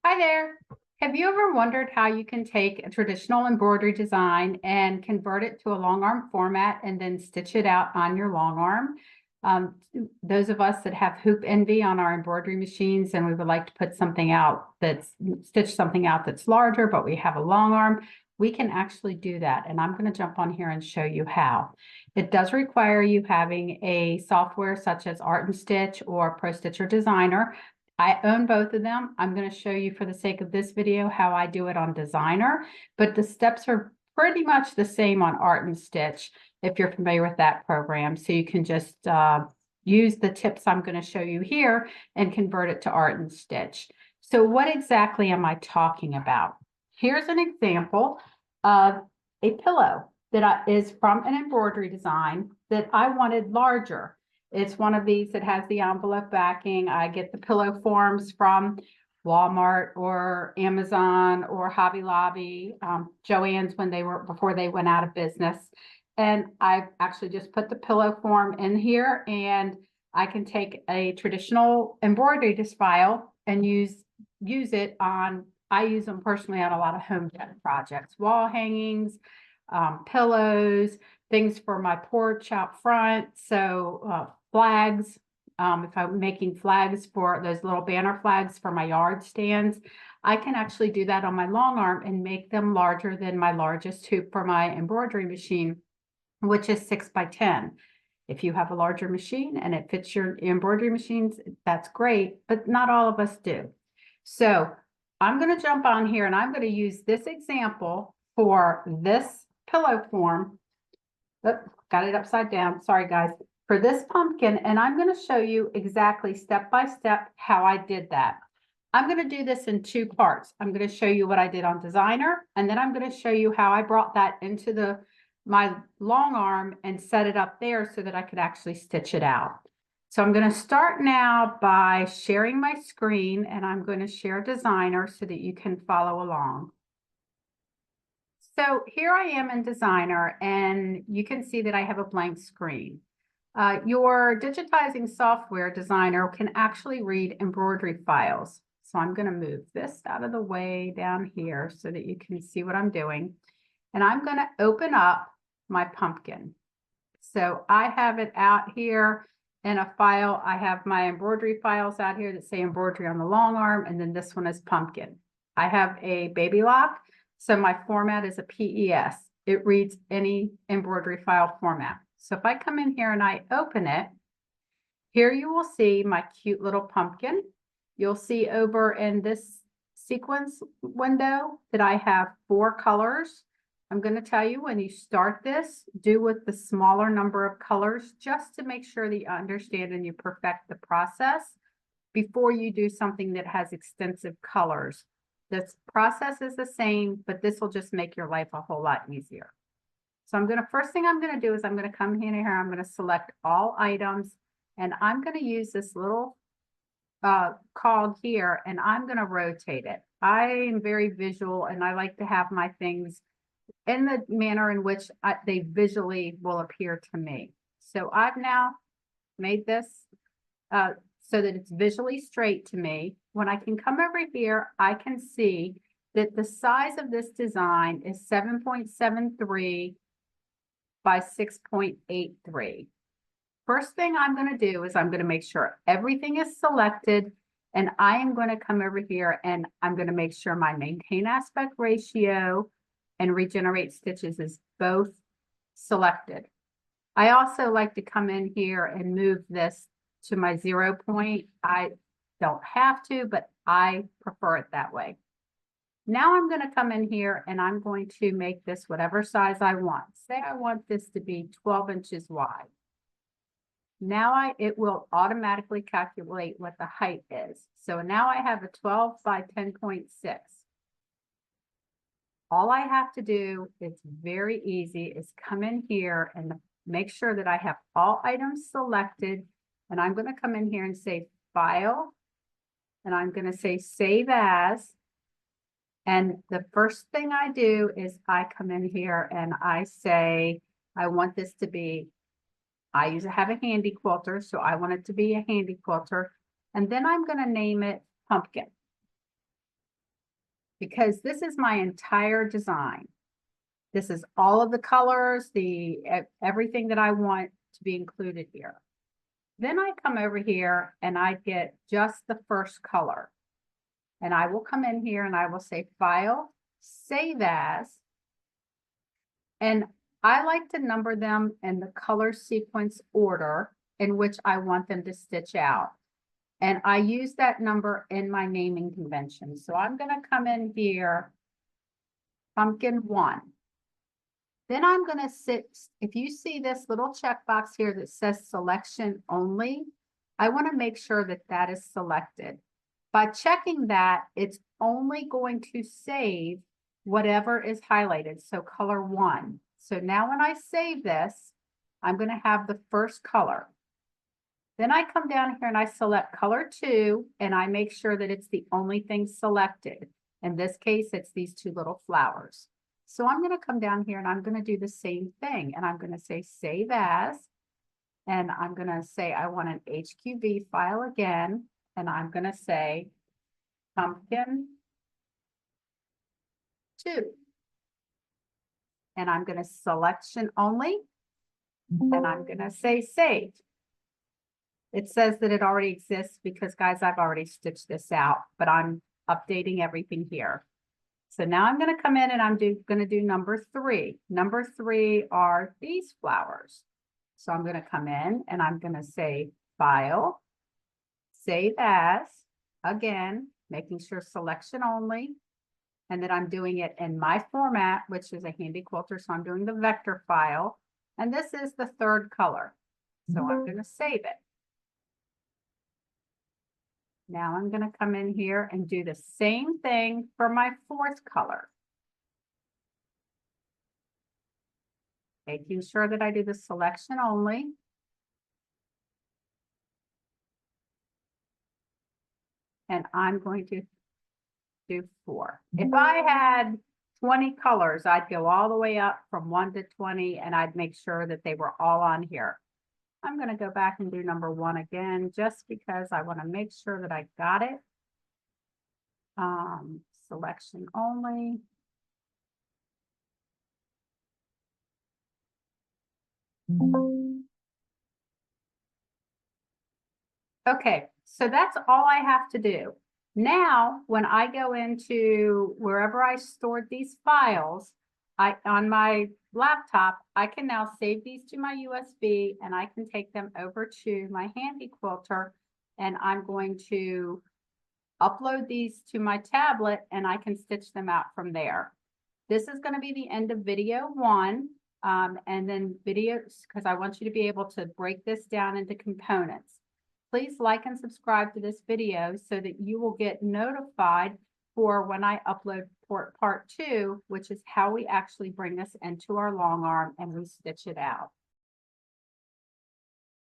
Hi there. Have you ever wondered how you can take a traditional embroidery design and convert it to a long arm format and then stitch it out on your long arm? Those of us that have hoop envy on our embroidery machines and we would like to put something out stitch something out that's larger, but we have a long arm, we can actually do that. And I'm going to jump on here and show you how. It does require you having a software such as Art and Stitch or Pro Stitcher Designer. I own both of them. I'm going to show you for the sake of this video how I do it on Designer, but the steps are pretty much the same on Art and Stitch if you're familiar with that program. So you can just use the tips I'm going to show you here and convert it to Art and Stitch. So what exactly am I talking about? Here's an example of a pillow that is from an embroidery design that I wanted larger. It's one of these that has the envelope backing. I get the pillow forms from Walmart or Amazon or Hobby Lobby, Joann's before they went out of business. And I actually just put the pillow form in here, and I can take a traditional embroidery file and use it on, I use them personally on a lot of home-dec projects, wall hangings, pillows, things for my porch out front. So flags, if I'm making flags for those little banner flags for my yard stands, I can actually do that on my long arm and make them larger than my largest hoop for my embroidery machine, which is 6 by 10. If you have a larger machine and it fits your embroidery machines, that's great, but not all of us do. So I'm going to jump on here and I'm going to use this example for this pillow form. Oh, got it upside down. Sorry, guys. For this pumpkin, and I'm going to show you exactly step by step how I did that. I'm going to do this in two parts. I'm going to show you what I did on Designer, and then I'm going to show you how I brought that into my long arm and set it up there so that I could actually stitch it out. So I'm going to start now by sharing my screen, and I'm going to share Designer so that you can follow along. So here I am in Designer, and you can see that I have a blank screen. Your digitizing software Designer can actually read embroidery files. So I'm going to move this out of the way down here so that you can see what I'm doing. And I'm going to open up my pumpkin. So I have it out here in a file. I have my embroidery files out here that say embroidery on the long arm, and then this one is pumpkin. I have a baby lock, so my format is a PES. It reads any embroidery file format. So if I come in here and I open it, here you will see my cute little pumpkin. You'll see over in this sequence window that I have 4 colors. I'm going to tell you, when you start this, do with the smaller number of colors just to make sure that you understand and you perfect the process before you do something that has extensive colors. This process is the same, but this will just make your life a whole lot easier. So first thing I'm going to do is I'm going to come in here, I'm going to select all items, and I'm going to use this little cog here, and I'm going to rotate it. I am very visual, and I like to have my things in the manner in which they visually will appear to me. So I've now made this so that it's visually straight to me. When I can come over here, I can see that the size of this design is 7.73 by 6.83. First thing I'm going to do is I'm going to make sure everything is selected, and I am going to come over here and I'm going to make sure my maintain aspect ratio and regenerate stitches is both selected. I also like to come in here and move this to my 0 point. I don't have to, but I prefer it that way. Now I'm going to come in here and I'm going to make this whatever size I want. Say I want this to be 12 inches wide. Now it will automatically calculate what the height is. So now I have a 12 by 10.6. All I have to do, it's very easy, is come in here and make sure that I have all items selected. And I'm going to come in here and say File, and I'm going to say Save As. And the first thing I do is I come in here and I say, I want this to be, I have a Handi quilter, so I want it to be a Handi quilter. And then I'm going to name it Pumpkin. because this is my entire design. This is all of the colors, everything that I want to be included here. Then I come over here and I get just the first color. And I will come in here and I will say File, Save As. And I like to number them in the color sequence order in which I want them to stitch out. And I use that number in my naming convention. So I'm going to come in here, pumpkin 1. Then I'm going to if you see this little checkbox here that says selection only, I want to make sure that that is selected. By checking that, it's only going to save whatever is highlighted. So color 1. So now when I save this, I'm going to have the first color. Then I come down here and I select color 2, and I make sure that it's the only thing selected. In this case, it's these 2 little flowers. So I'm going to come down here and I'm going to do the same thing. And I'm going to say Save As. And I'm going to say I want an HQV file again. And I'm going to say pumpkin 2. And I'm going to selection only. And I'm going to say Save. It says that it already exists because, guys, I've already stitched this out, but I'm updating everything here. So now I'm going to come in and I'm going to do number 3. Number 3 are these flowers. So I'm going to come in and I'm going to say File, Save As, again, making sure selection only. And then I'm doing it in my format, which is a Handi quilter. So I'm doing the vector file. And this is the 3rd color. So I'm going to save it. Now I'm going to come in here and do the same thing for my 4th color. Making sure that I do the selection only. And I'm going to do 4. If I had 20 colors, I'd go all the way up from 1 to 20, and I'd make sure that they were all on here. I'm going to go back and do number 1 again, just because I want to make sure that I got it. Selection only. Okay, so that's all I have to do. Now, when I go into wherever I stored these files, on my laptop, I can now save these to my USB and I can take them over to my Handi quilter, and I'm going to upload these to my tablet and I can stitch them out from there. This is going to be the end of video 1, and then videos, because I want you to be able to break this down into components. Please like and subscribe to this video so that you will get notified for when I upload part 2, which is how we actually bring this into our long arm and we stitch it out.